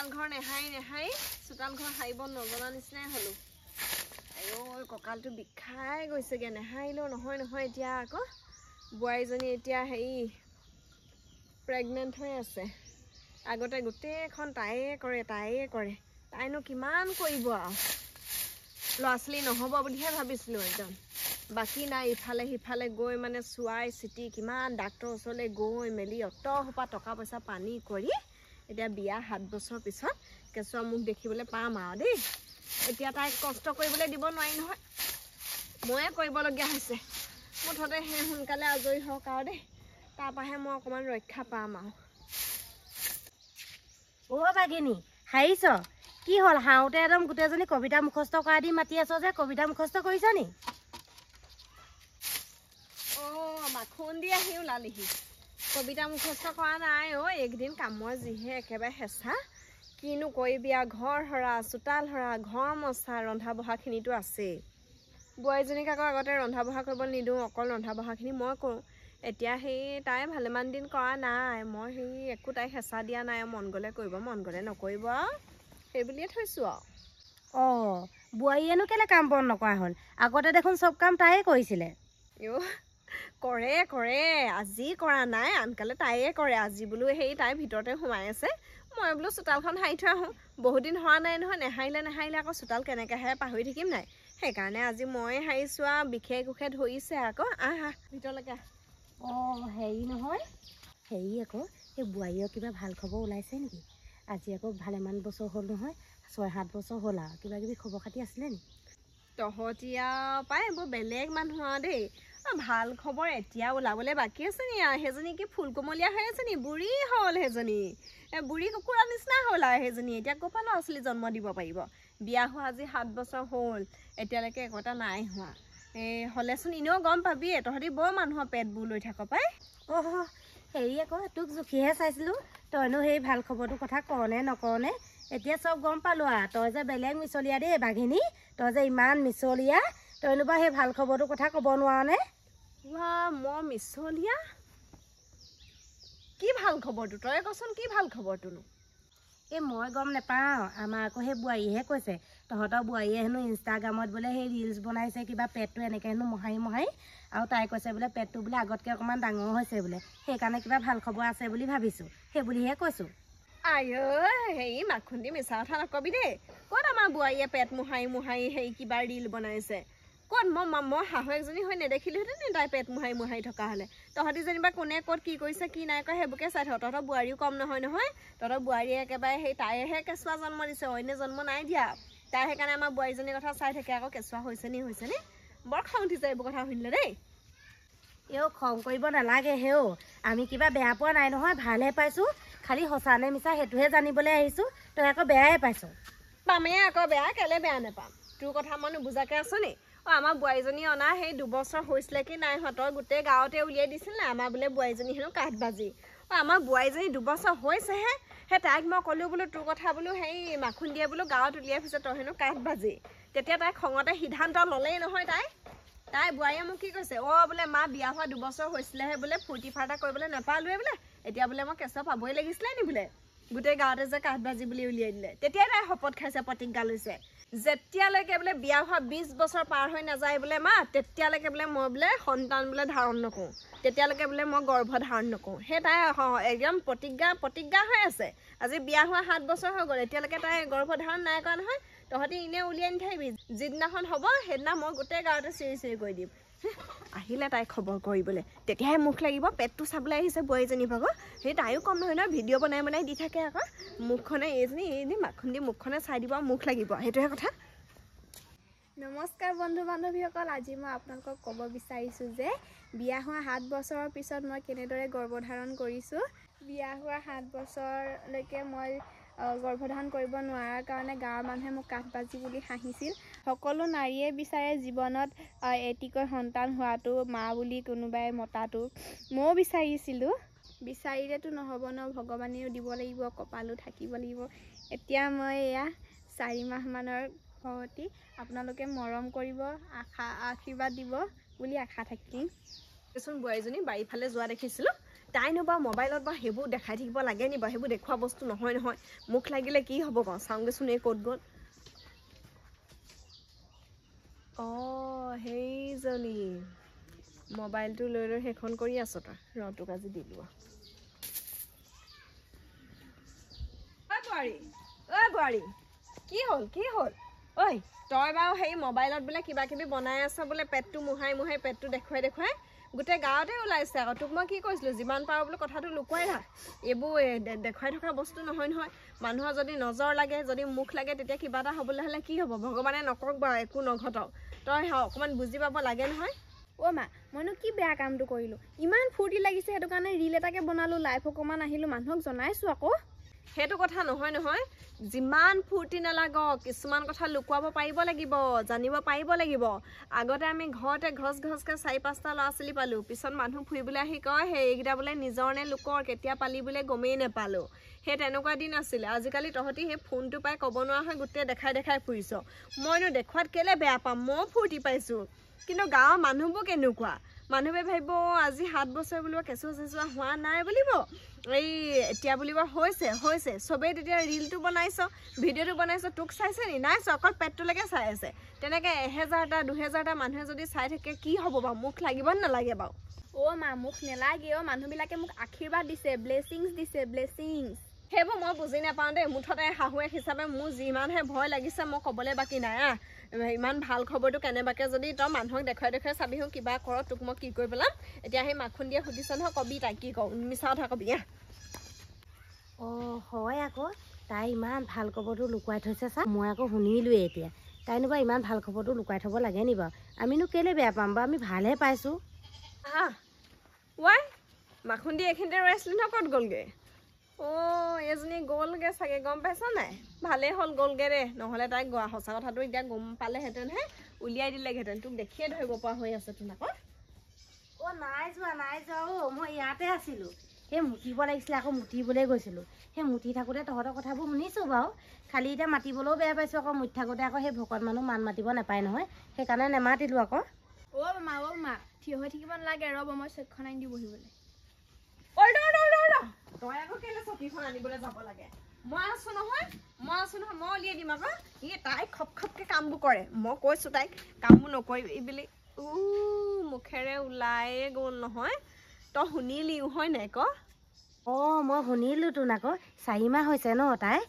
চোতাল ঘৰ নেহাই চোতাল ঘৰ হাৰিব নজনা নিচিনাই হলো আইও কঁকালটো বিষাই গৈছেগে নেহাইলেও নহয় এতিয়া আকৌ বোৱাৰীজনী এতিয়া হেৰি প্ৰেগনেন্ট হৈ আছে আগতে গোটেইখন তাইয়ে কৰে তাইনো কিমান কৰিব আৰু ল'ৰা ছোৱালী নহ'ব বুলিহে ভাবিছিলোঁ একদম বাকী নাই ইফালে সিফালে গৈ মানে চোৱাই চিটি কিমান ডাক্তৰৰ ওচৰলৈ গৈ মেলি অত সোপা টকা পইচা পানী কৰি এতিয়া বিয়া 7 বছৰ পিছত কেঁচুৱা মুখ দেখিবলৈ পাম আৰু দেই এতিয়া তাইক কষ্ট কৰিবলৈ দিব নোৱাৰি নহয় ময়ে কৰিবলগীয়া হৈছে মুঠতে সেই সোনকালে আজৰি হওক আৰু দেই তাৰপৰাহে মই অকণমান ৰক্ষা পাম আৰু বাগিনী হাৰিছ কি হ'ল হাওঁতে একদম গোটেইজনী কবিতা মুখস্থ কৰা দি মাতি আছ যে কবিতা মুখস্থ কৰিছ নি মাখুন দি আহি ওলালিহি কবিতা মুখস্থ কৰা নাই এইকেইদিন কামৰ যিহে একেবাৰে হেঁচা কিনো কৰিবি আৰু ঘৰ সৰা চোতাল সৰা ঘৰ মচা ৰন্ধা বঢ়াখিনিতো আছেই বোৱাৰীজনীক আকৌ আগতে ৰন্ধা বঢ়া কৰিব নিদিওঁ অকল ৰন্ধা বঢ়াখিনি মই কৰোঁ এতিয়া সেই তাই ভালেমান দিন কৰা নাই মই সেই একো তাইক হেঁচা দিয়া নাই মন গ'লে কৰিব মন গ'লে নকৰিব আৰু সেই বুলিয়ে থৈছোঁ আৰু বোৱাৰীয়েনো কেলে কাম বন নকৰা হ'ল আগতে দেখোন চব কাম তাইয়ে কৰিছিলে কৰে আজি কৰা নাই আনকালে তাইয়ে কৰে আজি বোলো সেই তাইৰ ভিতৰতে সোমাই আছে মই বোলো চোতালখন সাৰি থৈ আহোঁ বহুত দিন হোৱা নাই নহয় নেহাৰিলে আকৌ চোতাল কেনেকৈ সাৰে পাহৰি থাকিম নাই সেইকাৰণে আজি মই সাৰিছোঁ আৰু বিষে কোষে ধৰিছে আকৌ আহা ভিতৰলৈকে হেৰি নহয় হেৰি আকৌ সেই বোৱাৰীৰ কিবা ভাল খবৰ ওলাইছে নেকি আজি আকৌ ভালেমান বছৰ হ'ল নহয় 6-7 বছৰ হ'ল আৰু কিবা কিবি খবৰ খাতি আছিলে নি তহঁতি আৰু পাই বৰ বেলেগ মানুহ আৰু দেই ভাল খবৰ এতিয়া ওলাবলৈ বাকী আছে নি সেইজনী কি ফুল কোমলীয়া হৈ আছে নি বুঢ়ী হ'ল সেইজনী বুঢ়ী কুকুৰা নিচিনা হ'ল আৰু সেইজনী এতিয়া ক'ৰ পৰা ল'ৰা ছোৱালী জন্ম দিব পাৰিব বিয়া হোৱা আজি 7 বছৰ হ'ল এতিয়ালৈকে একোটা নাই হোৱা হ'লেচোন এনেও গম পাবিয়ে তহঁতি বৰ মানুহৰ পেটবোৰ লৈ থাক পাই হেৰি আকৌ তোক জুখিহে চাইছিলোঁ তইনো সেই ভাল খবৰটোৰ কথা কওঁনে নকওঁনে এতিয়া চব গম পালোঁ আৰু তই যে বেলেগ মিছলীয়া দেই বাঘিনী তই যে ইমান মিছলীয়া তইনো বা সেই ভাল খবৰটোৰ কথা ক'ব নোৱাৰনে মই মিছলীয়া কি ভাল খবৰটো তই কচোন কি ভাল খবৰটোনো মই গম নাপাওঁ আমাৰ আকৌ সেই বোৱাৰীহে কৈছে তহঁতৰ বোৱাৰীয়ে হেনো ইনষ্টাগ্ৰামত বোলে সেই ৰিলছ বনাইছে কিবা পেটটো এনেকৈ হেনো মোহাৰি আৰু তাই কৈছে বোলে পেটটো বোলে আগতকৈ অকণমান ডাঙৰ হৈছে বোলে সেইকাৰণে কিবা ভাল খবৰ আছে বুলি ভাবিছোঁ সেই বুলিহে কৈছোঁ হেৰি মাখুন্দি মিছা কথা নকবি দেই ক'ত আমাৰ বোৱাৰীয়ে পেট মোহাৰি হেৰি কিবা ৰিল বনাইছে ক'ত মই শাহুৱেকজনী হৈ নেদেখিলোহেঁতেন নি তাই পেট মোহাৰি থকা হ'লে তহঁতি যেনিবা কোনে ক'ত কি কৰিছে কি নাই কৰা সেইবোৰকে চাই থাক তহঁতৰ বোৱাৰীও কম নহয় তহঁতৰ বোৱাৰীয়ে একেবাৰে সেই তাইহে কেঁচুৱা জন্ম দিছে অন্য জন্ম নাই দিয়া তাই সেইকাৰণে আমাৰ বোৱাৰীজনীৰ কথা চাই থাকে আকৌ কেঁচুৱা হৈছে নি বৰ খং উঠিছে এইবোৰ কথা শুনিলে দেই খং কৰিব নালাগে আমি কিবা বেয়া পোৱা নাই নহয় ভালহে পাইছোঁ খালি সঁচা নে মিছা সেইটোহে জানিবলৈ আহিছোঁ তই আকৌ বেয়াই পাইছ পামেই আকৌ বেয়া কেলে বেয়া নাপাম তোৰ কথা মই নুবুজাকৈ আছো নি আমাৰ বোৱাৰীজনী অনা সেই 2 বছৰ হৈছিলে কি নাই তই গোটেই গাঁৱতে উলিয়াই দিছিল নাই আমাৰ বোলে বোৱাৰীজনী হেনো কাঠবাজি আমাৰ বোৱাৰীজনী 2 বছৰ হৈছেহে সেই তাইক মই ক'লোঁ বোলো তোৰ কথা বোলো সেই মাখুন্দিয়ে বোলো গাঁৱত উলিয়াই ফুৰিছে তই হেনো কাঠবাজি তেতিয়া তাই খঙতে সিদ্ধান্ত ল'লেই নহয় তাই বোৱাৰীয়ে মোক কি কৈছে বোলে মা বিয়া হোৱা 2 বছৰ হৈছিলেহে বোলে ফূৰ্তি ফাৰ্তা কৰিবলৈ নাপালোৱে বোলে এতিয়া বোলে মই কেঁচুৱা পাবই লাগিছিলে নি বোলে গোটেই গাঁৱতে যে কাঠবাজি বুলি উলিয়াই দিলে তেতিয়াই তাই শপত খাইছে প্ৰতিজ্ঞা লৈছে যেতিয়ালৈকে বোলে বিয়া হোৱা 20 বছৰ পাৰ হৈ নাযায় বোলে মা তেতিয়ালৈকে বোলে মই বোলে সন্তান বোলে ধাৰণ নকৰোঁ তেতিয়ালৈকে বোলে মই গৰ্ভ ধাৰণ নকৰোঁ সেই তাই একদম প্ৰতিজ্ঞা হৈ আছে আজি বিয়া হোৱা 7 বছৰ হৈ গ'ল এতিয়ালৈকে তাই গৰ্ভ ধাৰণ নাই কৰা নহয় তহঁতি এনেই উলিয়াই নাথাকিবি যিদিনাখন হ'ব সেইদিনা মই গোটেই গাঁৱতে চিৰি কৰি দিম আহিলে তাই খবৰ কৰিবলৈ তেতিয়াহে মুখ লাগিব পেটটো চাবলৈ আহিছে বোৱাৰীজনী ভাগৰ সেই তাইও কম নহয় ভিডিঅ' বনাই দি থাকে আকৌ মুখখনে এইজনী মাখুন্দি মুখখনে চাই দিব মুখ লাগিব সেইটোহে কথা নমস্কাৰ বন্ধু বান্ধৱীসকল আজি মই আপোনালোকক ক'ব বিচাৰিছোঁ যে বিয়া হোৱা 7 বছৰৰ পিছত মই কেনেদৰে গৰ্ভধাৰণ কৰিছোঁ বিয়া হোৱা 7 বছৰলৈকে মই গৰ্ভধাৰণ কৰিব নোৱাৰাৰ কাৰণে গাঁৱৰ মানুহে মোক কাঠবাজি বুলি হাঁহিছিল সকলো নাৰীয়ে বিচাৰে জীৱনত এটিকৈ সন্তান হোৱাটো মা বুলি কোনোবাই মতাটো ময়ো বিচাৰিলেতো নহ'ব ন ভগৱানেও দিব লাগিব কপালো থাকিব লাগিব এতিয়া মই এয়া 4 মাহমানৰ ঘৰতে আপোনালোকে মৰম কৰিব আশীৰ্বাদ দিব বুলি আশা থাকিম কিছুমান বোৱাৰীজনী বাৰীফালে যোৱা দেখিছিলোঁ তাইনো বাৰু মোবাইলত বাৰু সেইবোৰ দেখাই থাকিব লাগে নি বাৰু সেইবোৰ দেখুওৱা বস্তু নহয় মুখ লাগিলে কি হ'ব বাৰু চাওঁগেচোন এই ক'ত গ'ল সেইজনী মোবাইলটো লৈ সেইখন কৰি আছ তই ৰটোক আজি দিলোঁ বোৱাৰী কি হ'ল ঐ তই বাৰু সেই মোবাইলত বোলে কিবা কিবি বনাই আছ বোলে পেটটো মোহাই পেটটো দেখুৱাই গোটেই গাঁৱতে ওলাইছে আকৌ তোক মই কি কৈছিলোঁ যিমান পাৰো বোলে কথাটো লুকুৱাই ৰাখ এইবোৰ দেখুৱাই থকা বস্তু নহয় মানুহৰ যদি নজৰ লাগে যদি মুখ লাগে তেতিয়া কিবা এটা হ'বলৈ হ'লে কি হ'ব ভগৱানে নকৰক বাৰু একো নঘটক তই অকণমান বুজি পাব লাগে নহয় মা মইনো কি বেয়া কামটো কৰিলোঁ ইমান ফূৰ্তি লাগিছে সেইটো কাৰণে ৰীল এটাকে বনালোঁ লাইভ অকণমান আহিলোঁ মানুহক জনাইছোঁ আকৌ সেইটো কথা নহয় যিমান ফূৰ্তি নালাগক কিছুমান কথা লুকুৱাব পাৰিব লাগিব জানিব পাৰিব লাগিব আগতে আমি ঘৰতে ঘছকে 4-5টা ল'ৰা ছোৱালী পালোঁ পিছত মানুহ ফুৰিবলৈ আহি কয় সেইকেইটা বোলে নিজৰ নে লোকৰ কেতিয়া পালি বোলে গমেই নাপালোঁ সেই তেনেকুৱা দিন আছিলে আজিকালি তহঁতি সেই ফোনটো পাই ক'ব নোৱাৰা হৈ গোটেই দেখাই ফুৰিছ মইনো দেখুৱাত কেলে বেয়া পাম মই ফূৰ্তি পাইছোঁ কিন্তু গাঁৱৰ মানুহবোৰ কেনেকুৱা মানুহবোৰে ভাবিব আজি 7 বছৰ বুলিব কেঁচুৱা হোৱা নাই বুলিব এই এতিয়া বুলিব হৈছে চবেই তেতিয়া ৰীলটো বনাইছ ভিডিঅ'টো বনাইছ তোক চাইছে নি নাই অকল পেটটোলৈকে চাই আছে তেনেকৈ 1000টা 2000টা মানুহে যদি চাই থাকে কি হ'ব বাৰু মুখ লাগিব নালাগে বাৰু মা মুখ নেলাগে মানুহবিলাকে মোক আশীৰ্বাদ দিছে ব্লেছিংছ দিছে সেইবোৰ মই বুজি নাপাওঁ দেই মুঠতে শাহুৱেক হিচাপে মোৰ যিমানহে ভয় লাগিছে মই ক'বলৈ বাকী নাই ইমান ভাল খবৰটো কেনেবাকৈ যদি তই মানুহক দেখুৱাই চাবিহোঁ কিবা কৰ তোক মই কি কৰি পেলাম এতিয়া সেই মাখুন্দিয়ে সুধিছ নহয় কবি তাই কি কওঁ মিছা কথা কবি হয় আকৌ তাই ইমান ভাল খবৰটো লুকুৱাই থৈছে চা মই আকৌ শুনিলোৱে এতিয়া তাইনো বাৰু ইমান ভাল খবৰটো লুকুৱাই থ'ব লাগে নি বাৰু আমিনো কেলে বেয়া পাম বাৰু আমি ভালহে পাইছোঁ মাখুন্দি এইখিনিতে ৰৈ আছিলি নহয় ক'ত গ'লগৈ এজনী গ'লগৈ চাগে গম পাইছ নাই ভালেই হ'ল গ'লগৈ দে নহ'লে তাই সঁচা কথাটো এতিয়া গম পালেহেঁতেনহে উলিয়াই দিলেহেঁতেন তোক দেখিয়ে ধৰিব পৰা হৈ আছে তোন আকৌ নাই যোৱা মই ইয়াতে আছিলোঁ সেই মুতিব লাগিছিলে আকৌ মুতিবলৈ গৈছিলোঁ সেই মুতি থাকোঁতে তহঁতৰ কথাবোৰ শুনিছোঁ বাৰু খালি এতিয়া মাতিবলৈও বেয়া পাইছোঁ আকৌ মুতি থাকোঁতে আকৌ সেই ভকত মানুহ মান মাতিব নাপায় নহয় সেইকাৰণে নেমাতিলোঁ আকৌ মা থিয় হৈ থাকিব নালাগে ৰ'ব মই চকীখন আনি দিওঁ বহিবলৈ তই আকৌ কেলে চকীখন আনিবলৈ যাব লাগে মই আছো নহয় মই উলিয়াই দিম আকৌ তাই খপকে কামবোৰ কৰে মই কৈছোঁ তাইক কামবোৰ নকৰিবি বুলি মুখেৰে ওলায়ে গ'ল নহয় তই শুনিলিও হয় নাই ক মই শুনিলোঁ তোন আকৌ 4 মাহ হৈছে ন তাই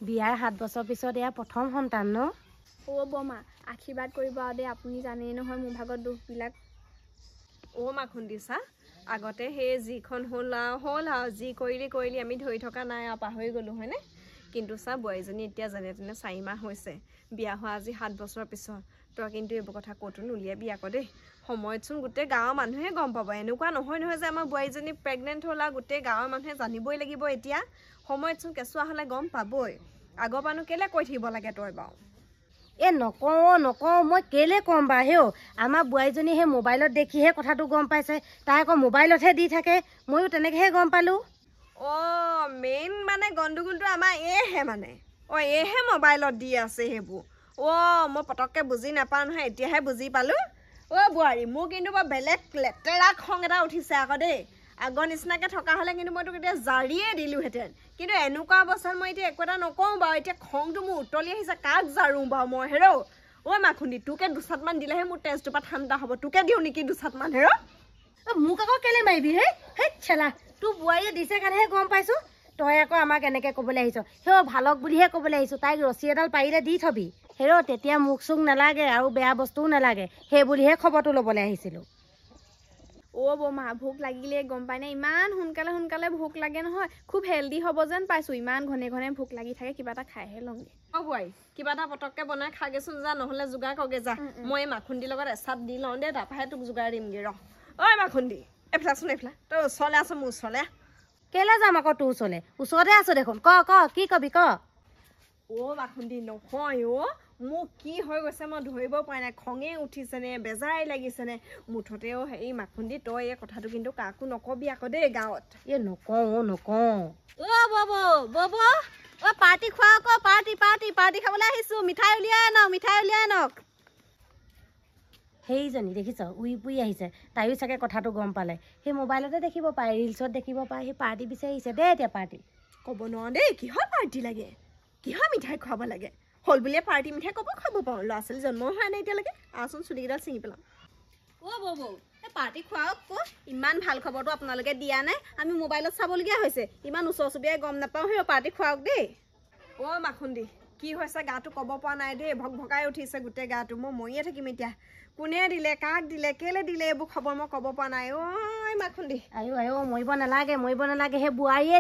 বিয়াৰ 7 বছৰ পিছত এয়া প্ৰথম সন্তান ন বৰমা আশীৰ্বাদ কৰিব আৰু দেই আপুনি জানেই নহয় মোৰ ভাগত দুখবিলাক মাখুন্দি চা আগতে সেই যিখন হ'ল আৰু যি কৰিলি আমি ধৰি থকা নাই আৰু পাহৰি গ'লোঁ হয়নে কিন্তু চা বোৱাৰীজনী এতিয়া যেনে তেনে 4 মাহ হৈছে বিয়া হোৱা আজি 7 বছৰৰ পিছত তই কিন্তু এইবোৰ কথা ক'তো নুলিয়াবি আকৌ দেই সময়তচোন গোটেই গাঁৱৰ মানুহে গম পাব এনেকুৱা নহয় যে আমাৰ বোৱাৰীজনী প্ৰেগনেণ্ট হ'ল আৰু গোটেই গাঁৱৰ মানুহে জানিবই লাগিব এতিয়া সময়তচোন কেঁচুৱা হ'লে গম পাবই আগৰ পৰানো কেলে কৈ থাকিব লাগে তই বাৰু নকওঁ মই কেলে ক'ম বাৰু হেও আমাৰ বোৱাৰীজনী সেই মোবাইলত দেখিহে কথাটো গম পাইছে তাই আকৌ মোবাইলতহে দি থাকে ময়ো তেনেকৈহে গম পালোঁ মেইন মানে গণ্ডগোলটো আমাৰ এইহে মোবাইলত দি আছে সেইবোৰ মই পটককৈ বুজি নাপাওঁ নহয় এতিয়াহে বুজি পালোঁ বোৱাৰী মোৰ কিন্তু বৰ বেলেগ লেতেৰা খং এটা উঠিছে আকৌ দেই আগৰ নিচিনাকৈ থকা হ'লে কিন্তু মই তোক এতিয়া জাৰিয়ে দিলোঁহেঁতেন কিন্তু এনেকুৱা অৱস্থাত মই এতিয়া একো এটা নকওঁ বাৰু এতিয়া খংটো মোৰ উতলি আহিছে কাক জাৰোঁ বাৰু মই মাখুন্দি তোকে 2 দিলেহে মোৰ তেজটোৰ পৰা ঠাণ্ডা হ'ব তোকে দিওঁ নেকি 2 মোক আকৌ কেলে মাৰিবি সেই চেলা তোৰ বোৱাৰীয়ে দিছে কাৰণেহে গম পাইছোঁ তই আকৌ আমাক এনেকৈ ক'বলৈ আহিছ ভালক বুলিহে ক'বলৈ আহিছোঁ তাইক ৰছী এডাল পাৰিলে দি থবি তেতিয়া মুখ চুখ নালাগে আৰু বেয়া বস্তুও নালাগে সেই বুলিহে খবৰটো ল'বলৈ আহিছিলোঁ বৰমা ভোক লাগিলে গম পাই নে ইমান সোনকালে ভোক লাগে নহয় খুব হেল্ডি হ'ব যেন পাইছোঁ ইমান ঘনে ভোক লাগি থাকে কিবা এটা খাইহে লওঁগে বোৱাৰী কিবা এটা পটককৈ বনাই খাগেচোন যা নহ'লে যোগাৰ কৰগে যা মই এই মাখুন্দিৰ লগত এচাত দি লওঁ দেই তাৰপৰাহে তোক যোগাৰ দিমগৈ মাখুন্দি এইফালে তই ওচৰলৈ আছ মোৰ ওচৰলৈ কেলৈ যাম আকৌ তোৰ ওচৰতে আছোঁ দেখোন ক কি কবি ক মাখুন্দি নহয় মোক কি হৈ গৈছে মই ধৰিব পৰা নাই খঙে উঠিছেনে বেজাই লাগিছেনে মুঠতেও হেৰি মাখুন্দি তই এই কথাটো কিন্তু কাকো নকবি আকৌ দেই গাঁৱত নকওঁ বব পাৰ্টি খোৱা আকৌ পাৰ্টি খাবলৈ আহিছোঁ মিঠাই উলিয়াই আনক সেইজনী দেখিছ উই পুই আহিছে তাইও চাগে কথাটো গম পালে সেই মোবাইলতে দেখিব পাৰে ৰিলছত দেখিব পাৰে সেই পাৰ্টি বিচাৰি আহিছে দে এতিয়া পাৰ্টি ক'ব নোৱাৰো দেই কিহৰ পাৰ্টি লাগে কিহৰ মিঠাই খুৱাব লাগে হ'ল বুলিয়ে পাৰ্টি মিঠাই ক'ব খাব পাৰোঁ ল'ৰা ছোৱালী জন্ম হোৱা নাই এতিয়ালৈকে আচোন চুলিকেইডাল ছিঙি পেলাম বৌ এই পাৰ্টি খুৱাওক ইমান ভাল খবৰটো আপোনালোকে দিয়া নাই আমি মোবাইলত চাবলগীয়া হৈছে ইমান ওচৰ চুবুৰীয়াই গম নাপাওঁ সেই পাৰ্টি খুৱাওক দেই মাখুন্দি কি হৈছে গাটো ক'ব পৰা নাই দেই ভক ভকাই উঠিছে গোটেই গাটো মই মৰিয়ে থাকিম এতিয়া কোনে দিলে কাক দিলে কেলে দিলে এইবোৰ খবৰ মই ক'ব পৰা নাই মাখুন্দি আয়ো মৰিব নালাগে সেই বোৱাৰীয়ে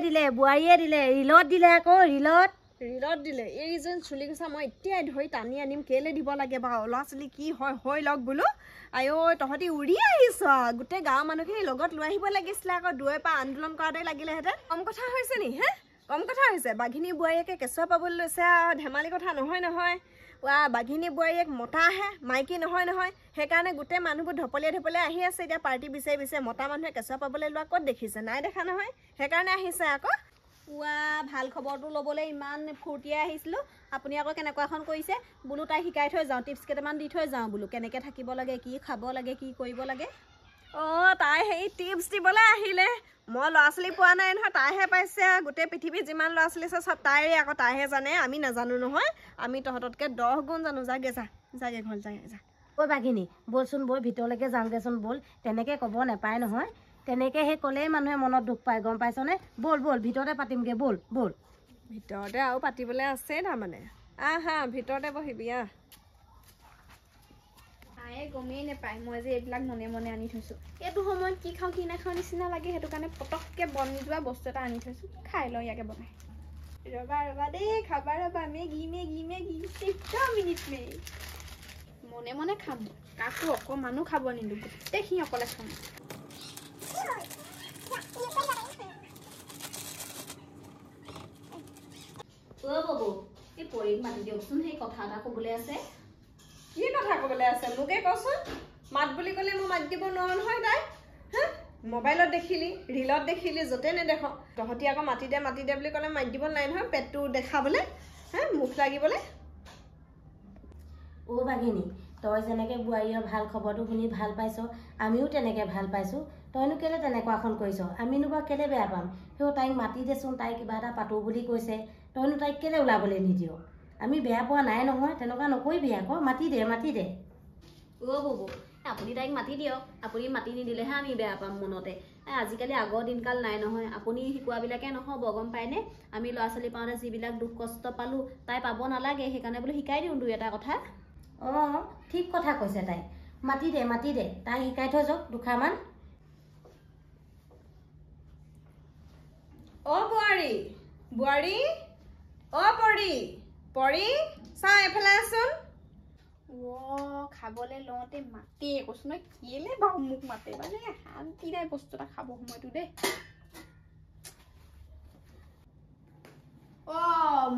দিলে ৰিলত দিলে আকৌ ৰিলত দিলে এইজন চুলি গুচা মই এতিয়াই ধৰি টানি আনিম কেলে দিব লাগে বাৰু ল'ৰা ছোৱালী কি হয় হৈ লওক বোলো তহঁতি উৰি আহিছ গোটেই গাঁৱৰ মানুহখিনি লগত লৈ আহিব লাগিছিলে আকৌ দুৱৈৰ পৰা আন্দোলন কৰাতে লাগিলেহেঁতেন কম কথা হৈছে নি কম কথা হৈছে বাঘিনী বোৱাৰীয়েকে কেঁচুৱা পাবলৈ লৈছে ধেমালি কথা নহয় বাঘিনী বোৱাৰীয়েক মতাহে মাইকী নহয় সেইকাৰণে গোটেই মানুহবোৰ ঢপলিয়াই আহি আছে এতিয়া পাৰ্টি বিচাৰি মতা মানুহে কেঁচুৱা পাবলৈ লোৱা ক'ত দেখিছে নাই দেখা নহয় সেইকাৰণে আহিছে আকৌ ভাল খবৰটো ল'বলৈ ইমান ফূৰ্তিয়াই আহিছিলোঁ আপুনি আকৌ কেনেকুৱা এখন কৰিছে বোলো তাই শিকাই থৈ যাওঁ টিপছ কেইটামান দি থৈ যাওঁ বোলো কেনেকৈ থাকিব লাগে কি খাব লাগে কি কৰিব লাগে তাই সেই টিপছ দিবলৈ আহিলে মই ল'ৰা ছোৱালী পোৱা নাই নহয় তাইহে পাইছে গোটেই পৃথিৱীত যিমান ল'ৰা ছোৱালী আছে চব তাইৰে আকৌ তাইহে জানে আমি নাজানো নহয় আমি তহঁততকৈ 10 গুণ জানো যাগে ঘৰ যা বাঘিনী বলচোন বল ভিতৰলৈকে যাওঁগেচোন বল তেনেকৈ ক'ব নাপায় নহয় তেনেকৈ সেই ক'লেই মানুহে মনত দুখ পায় গম পাইছনে বল ভিতৰতে পাতিমগৈ বল ভিতৰতে আৰু পাতিবলৈ আছে তাৰমানে ভিতৰতে বহিবি তাই গমেই নাপায় মই যে এইবিলাক মনে মনে আনি থৈছোঁ এইটো সময়ত কি খাওঁ কি নাখাওঁ নিচিনা লাগে সেইটো কাৰণে পটককৈ বনি যোৱা বস্তু এটা আনি থৈছোঁ খাই লওঁ ইয়াকে বনাই ৰবা দেই খাবা ৰবা মেগী মনে মনে খাম কাকো অকণমানো খাব নিদিওঁ গোটেইখিনি অকলে খাম এই পৰিক মাতি দিয়কচোন সেই কথা এটা ক'বলৈ আছে কি কথা ক'বলৈ আছে মোকে কচোন মাত বুলি ক'লে মই মাত দিব নোৱাৰো নহয় তাই মোবাইলত দেখিলি ৰিলত দেখিলি য'তে নেদেখ তহঁতি আকৌ মাতি দে বুলি ক'লে মাত দিব নাই নহয় পেটটো দেখাবলৈ মুখ লাগিবলৈ বাঘিনী তই যেনেকৈ বোৱাৰীৰ ভাল খবৰটো শুনি ভাল পাইছ আমিও তেনেকৈ ভাল পাইছোঁ তইনো কেলৈ তেনেকুৱাখন কৰিছ আমিনো বাৰু কেলৈ বেয়া পাম তাইক মাতি দেচোন তাই কিবা এটা পাতোঁ বুলি কৈছে তইনো তাইক কেলৈ ওলাবলৈ নিদিয় আমি বেয়া পোৱা নাই নহয় তেনেকুৱা নকৰিবি আকৌ মাতি দে আপুনি তাইক মাতি দিয়ক আপুনি মাতি নিদিলেহে আমি বেয়া পাম মনতে আজিকালি আগৰ দিনকাল নাই নহয় আপুনি শিকোৱাবিলাকে নহ'ব গম পায়নে আমি ল'ৰা ছোৱালী পাওঁতে যিবিলাক দুখ কষ্ট পালোঁ তাই পাব নালাগে সেইকাৰণে বোলো শিকাই দিওঁ দুই এটা কথা ঠিক কথা কৈছে তাই মাতি দে তাই শিকাই থৈ যাওক দুখামান বোৱাৰী পৰি চা এফালে আছোন খাবলৈ লওঁতে মাতে কৈছো নহয় কেলে বাৰু মোক মাতে মানে শান্তি নাই বস্তু এটা খাব সময়টো দেই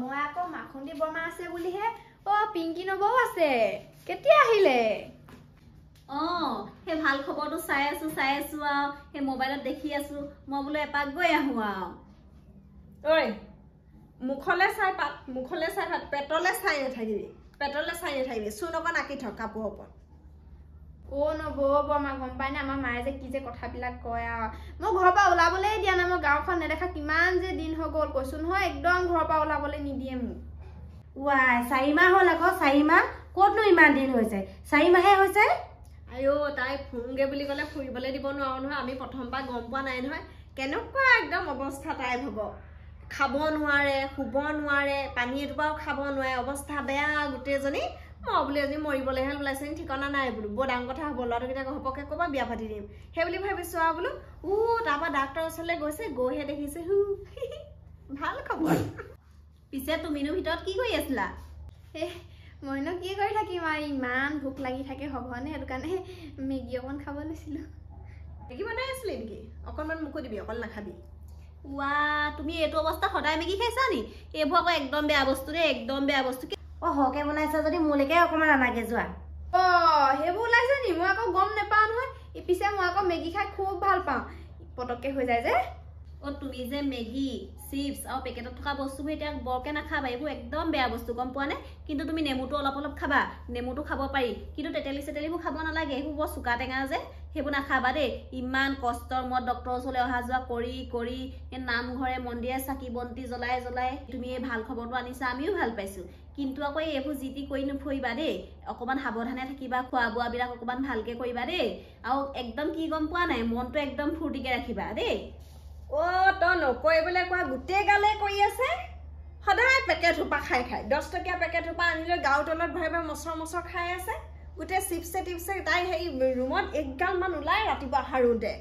মই আকৌ মাখুন্দি বৰমা আছে বুলিহে পিংকি নবৌ আছে কেতিয়া আহিলে সেই ভাল খবৰটো চাই আছো আৰু সেই মোবাইলত দেখি আছো মই বোলো এপাক গৈ আহো আৰু মুখলে চাই ভাত পেটলে চাই নাথাকিবি চোন অকণ আঁকি থক কাপোৰ ওপৰত নবৌ বৰমা গম পাই নে আমাৰ মায়ে যে কি যে কথাবিলাক কয় আৰু মই ঘৰৰ পৰা ওলাবলৈ দিয়া নাই মই গাঁওখন নেদেখা কিমান যে দিন হৈ গ'ল কৈছো নহয় একদম ঘৰৰ পৰা ওলাবলৈ নিদিয়ে মোক 4 মাহ হ'ল আকৌ 4 মাহ ক'তনো ইমান দিন হৈছে 4 মাহে হৈছে তাই ফুৰোগে বুলি ক'লে ফুৰিবলৈ দিব নোৱাৰো নহয় আমি প্ৰথমবাৰ গম পোৱা নাই নহয় কেনেকুৱা একদম অৱস্থা তাই হ'ব খাব নোৱাৰে শুব নোৱাৰে পানী এটোপাও খাব নোৱাৰে অৱস্থা বেয়া গোটেইজনী মই বোলো এজনী মৰিবলৈহে ওলাইছে ঠিকনা নাই বোলো বৰ ডাঙৰ কথা হ'ব ল'ৰাটোকেইটাক ঘপককৈ ক'ৰবাত বিয়া পাতি দিম সেই বুলি ভাবিছোঁ আৰু বোলো তাৰপৰা ডাক্তৰৰ ওচৰলৈ গৈহে দেখিছে ভাল খবৰ পিছে তুমিনো ভিতৰত কি কৰি আছিলা মইনো কি কৰি থাকিম আৰু ইমান ভোক লাগি থাকে সঘনে সেইটো কাৰণে মেগী অকণ খাব লৈছিলোঁ মেগী বনাই আছিলি নেকি অকণমান মোকো দিবি অকল নাখাবি তুমি এইটো অৱস্থা সদায় মেগী খাইছা নি এইবোৰ আকৌ একদম বেয়া বস্তু দেই একদম বেয়া বস্তু সৰহকৈ বনাইছা যদি মোলৈকে অকণমান আনাগে যোৱা সেইবোৰ ওলাইছে নি মই আকৌ গম নাপাওঁ নহয় পিছে মই আকৌ মেগী খাই খুব ভাল পাওঁ পটককৈ হৈ যায় যে তুমি যে মেগী চিপছ আৰু পেকেটত থকা বস্তুবোৰ এতিয়া বৰকে নাখাবা এইবোৰ একদম বেয়া বস্তু গম পোৱা নে কিন্তু তুমি নেমুটো অলপ অলপ খাবা নেমুটো খাব পাৰি কিন্তু তেতেলী চেতেলীবোৰ খাব নালাগে এইবোৰ বৰ চোকা টেঙা যে সেইবোৰ নাখাবা দেই ইমান কষ্টৰ মত ডক্টৰৰ ওচৰলৈ অহা যোৱা কৰি নামঘৰে মন্দিৰে চাকি বন্তি জ্বলাই তুমি এই ভাল খবৰটো আনিছা আমিও ভাল পাইছো কিন্তু আকৌ এইবোৰ জিতি কৰি নফৰিবা দেই অকমান সাৱধানে থাকিবা খোৱা বোৱাবিলাক অকমান ভালকে কৰিবা দেই আৰু একদম কি গম পোৱা নাই মনটো একদম ফূৰ্তিকে ৰাখিবা দেই তই নকৰিবলৈ কোৱা গোটেই গালে কৰি আছে সদায় পেকেট সোপা খাই 10 টকীয়া পেকেট সোপা আনিলৈ গাঁৱৰ তলত ভৰাই মচৰ খাই আছে গোটেই চিপছে টিপছে তাই সেই ৰুমত একগাল মান ওলাই ৰাতিপুৱা সাৰোঁতে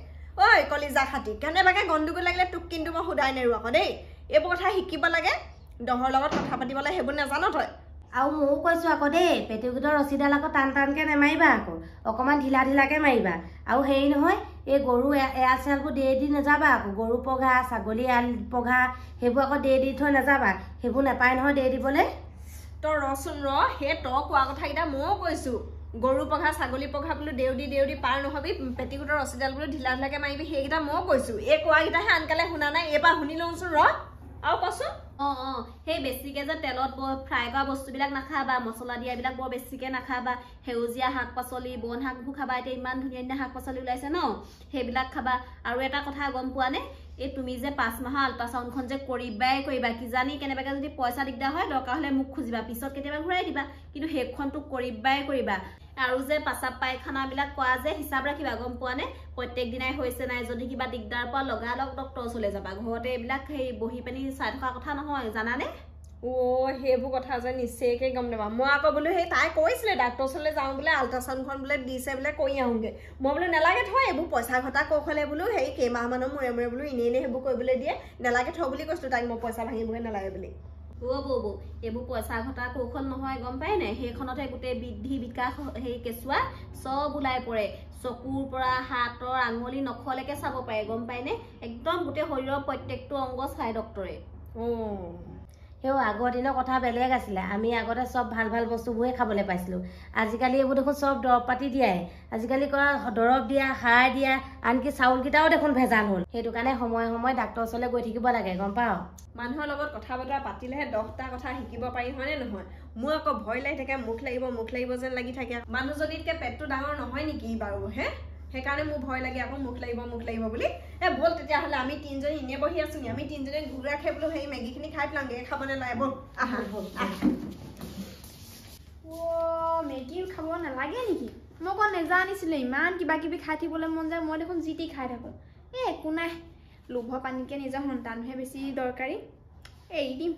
ঐ কলিজা খাটি কেনেবাকে গণ্ডগোল লাগিলে তোক কিন্তু মই সোধাই নেৰো আকৌ দেই এইবোৰ কথা শিকিব লাগে ডহৰ লগত কথা পাতিবলৈ সেইবোৰ নাজানো তই আৰু ময়ো কৈছোঁ আকৌ দেই পেটিকোটৰ ৰছীডাল আকৌ টানকৈ নেমাৰিবা আকৌ অকণমান ঢিলাকৈ মাৰিবা আৰু হেৰি নহয় এই গৰু এৰাল চেৰালবোৰ দি নাযাবা আকৌ গৰু পঘা ছাগলী এৰাল পঘা সেইবোৰ আকৌ দি থৈ নাযাবা সেইবোৰ নাপায় নহয় দিবলৈ তই ৰচোন সেই তই কোৱা কথাকেইটা ময়ো কৈছোঁ গৰু পঘা ছাগলী পঘা বোলো দেউদি পাৰ নহবি পেটিকোটৰ ৰছীডাল বোলো ঢিলাকৈ মাৰিবি সেইকেইটা ময়ো কৈছোঁ এই কোৱাকেইটাহে আনকালে শুনা নাই এইবাৰ শুনি লওঁচোন আৰু কচোন সেই বেছিকে যে তেলত ফ্ৰাই কৰা বস্তুবিলাক নাখাবা মছলা দিয়াবিলাক বৰ বেছিকে নাখাবা সেউজীয়া শাক পাচলি বন শাকবোৰ খাবা এতিয়া ইমান ধুনীয়া শাক পাচলি ওলাইছে ন সেইবিলাক খাবা আৰু এটা কথা গম পোৱা নে এই তুমি যে 5 মাহৰ আল্ট্ৰাচাউণ্ডখন যে কৰিবা কিজানি কেনেবাকে যদি পইচা দিগদাৰ হয় দৰকাৰ হ'লে মোক খুজিবা পিছত কেতিয়াবা ঘূৰাই দিবা কিন্তু সেইখনটো কৰিবা আৰু যে পাচাব পায়খানাবিলাক কৰা যে হিচাপ ৰাখিবা গম পোৱা নে প্ৰত্যেক দিনাই হৈছে নাই যদি কিবা দিগদাৰ পোৱা লগালগ ডক্টৰৰ ওচৰলৈ যাবা ঘৰতে এইবিলাক সেই বহি পানি চাই থকা কথা নহয় জানানে সেইবোৰ কথা যে নিশ্চয়কৈ গম নাপাম মই আকৌ বোলো সেই তাই কৈছিলে ডাক্তৰৰ ওচৰলৈ যাওঁ বোলে আল্ট্ৰাচাউণ্ডখন বোলে দিছে বোলে কৰি আহোঁগৈ মই বোলো নালাগে থয় এইবোৰ পইচা ঘটা কৌশলে বোলো সেই কেইমাহমানৰ মূৰে বোলো এনেই সেইবোৰ কৰিবলৈ দিয়ে নালাগে থ বুলি কৈছিলোঁ তাইক মই পইচা ভাঙিবগৈ নালাগে বুলি বৌ এইবোৰ পইচা ঘটা কৌশল নহয় গম পাই নাই সেইখনতে গোটেই বৃদ্ধি বিকাশ সেই কেঁচুৱা চব ওলাই পৰে চকুৰ পৰা হাতৰ আঙুলি নখলৈকে চাব পাৰে গম পাইনে একদম গোটেই শৰীৰৰ প্ৰত্যেকটো অংগ চাই ডক্টৰে সেই আগৰ দিনৰ কথা বেলেগ আছিলে আমি আগতে চব ভাল বস্তুবোৰে খাবলৈ পাইছিলোঁ আজিকালি এইবোৰ দেখোন চব দৰৱ পাতি দিয়াই আজিকালি দৰৱ দিয়া সাৰ দিয়া আনকি চাউলকেইটাও দেখোন ভেজাল হ'ল সেইটো কাৰণে সময়ে ডাক্তৰৰ ওচৰলৈ গৈ থাকিব লাগে গম পাওঁ মানুহৰ লগত কথা বতৰা পাতিলেহে 10টা কথা শিকিব পাৰি হয়নে নহয় মোৰ আকৌ ভয় লাগি থাকে মুখ লাগিব যেন লাগি থাকে মানুহজনীতকৈ পেটটো ডাঙৰ নহয় নেকি বাৰু সেইকাৰণে মোৰ ভয় লাগে আকৌ মুখ লাগিব বুলি বল তেতিয়াহ'লে আমি 3জনী এনে বহি আছো নি আমি 3জনী ঘূৰা খাই বোলো সেই মেগীখিনি খাই পেলাওঁগে খাব নালাগে বল মেগী খাব নালাগে নেকি মই আকৌ নেজানিছিলোঁ ইমান কিবা কিবি খাই থাকিবলৈ মন যায় মই দেখোন যি টি খাই থাকোঁ একো নাই লোভৰ পানীকে নিজৰ সন্তানহে বেছি দৰকাৰী এৰি দিম